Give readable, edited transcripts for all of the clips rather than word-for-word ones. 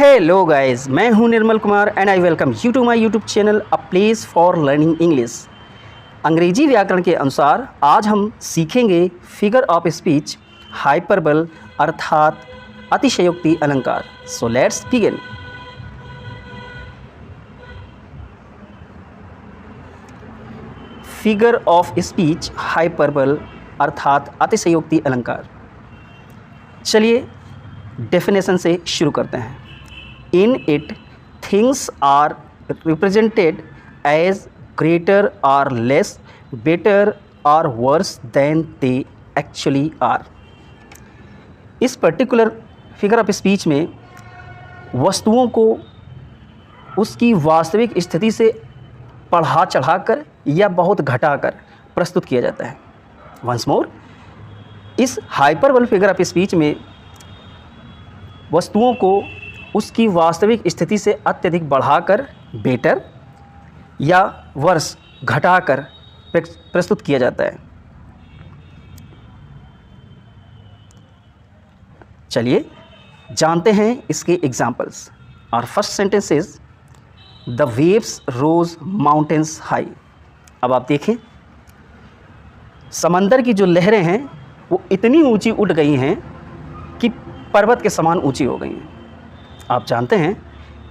Hello guys, मैं हूं Nirmal Kumar and I welcome you to my YouTube channel a place for learning English. अंग्रेजी व्याकरण के अनुसार आज हम सीखेंगे फिगर ऑफ स्पीच हाइपरबल अर्थात अतिशयोक्ति अलंकार। So let's begin. Figure of speech hyperbole अर्थात अतिशयोक्ति अलंकार। चलिए डेफिनेशन से शुरू करते हैं। In it things are represented as greater or less, better or worse than they actually are. इस पर्टिकुलर फिगर ऑफ स्पीच में वस्तुओं को उसकी वास्तविक स्थिति से बढ़ा चढ़ाकर या बहुत घटाकर प्रस्तुत किया जाता है। वंस मोर, इस हाइपरबल फिगर ऑफ स्पीच में वस्तुओं को उसकी वास्तविक स्थिति से अत्यधिक बढ़ाकर, बेटर या वर्स घटाकर प्रस्तुत किया जाता है। चलिए जानते हैं इसके एग्जाम्पल्स। और first sentence is the waves rose mountains high. अब आप देखें, समंदर की जो लहरें हैं वो इतनी ऊंची उठ गई हैं कि पर्वत के समान ऊंची हो गई हैं। आप जानते हैं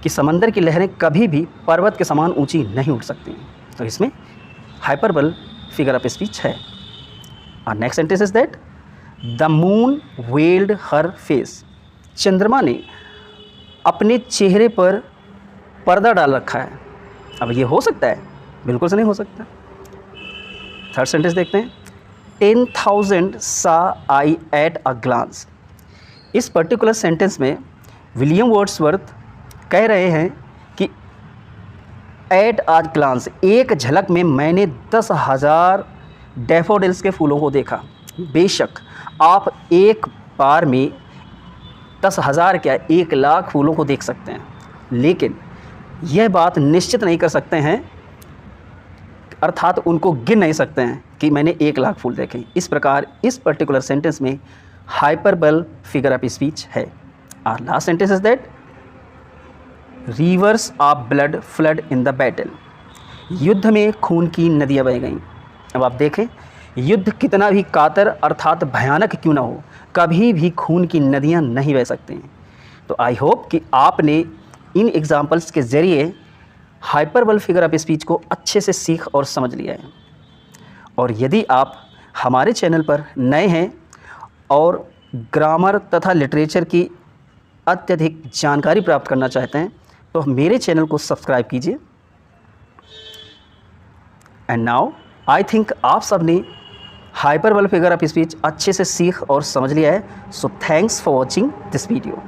कि समंदर की लहरें कभी भी पर्वत के समान ऊंची नहीं उठ सकती। तो इसमें हाइपरबल फिगर ऑफ स्पीच है। और next sentence is that the moon weld her face. चंद्रमा ने अपने चेहरे पर पर्दा डाल रखा है। अब ये हो सकता है? बिल्कुल से नहीं हो सकता। थर्ड सेंटेंस देखते हैं। 10,000 सा आई एट अ ग्लांस। इस पर्टिकुलर सेंटेंस में विलियम वर्ड्सवर्थ कह रहे हैं कि एट अ ग्लांस, एक झलक में मैंने 10,000 डैफोडिल्स के फूलों को देखा। बेशक आप एक बार में 10,000 क्या 1,00,000 फूलों को देख सकते हैं, लेकिन यह बात निश्चित नहीं कर सकते हैं, अर्थात उनको गिन नहीं सकते हैं कि मैंने 1,00,000 फूल देखे। इस प्रकार इस पर्टिकुलर सेंटेंस में हाइपरबल फिगर ऑफ स्पीच है। और last sentence is that reverse of blood flood in the battle. युद्ध में खून की नदियाँ बह गईं। अब आप देखें, युद्ध कितना भी कातर अर्थात भयानक क्यों ना हो, कभी भी खून की नदियाँ नहीं बह सकती हैं। तो आई होप कि आपने इन एग्जाम्पल्स के ज़रिए हाइपरबल फिगर ऑफ स्पीच को अच्छे से सीख और समझ लिया है। और यदि आप हमारे चैनल पर नए हैं और ग्रामर तथा लिटरेचर की अत्यधिक जानकारी प्राप्त करना चाहते हैं तो मेरे चैनल को सब्सक्राइब कीजिए। एंड नाउ आई थिंक आप सब ने हाइपरबल फिगर ऑफ स्पीच अच्छे से सीख और समझ लिया है। So thanks for watching this video.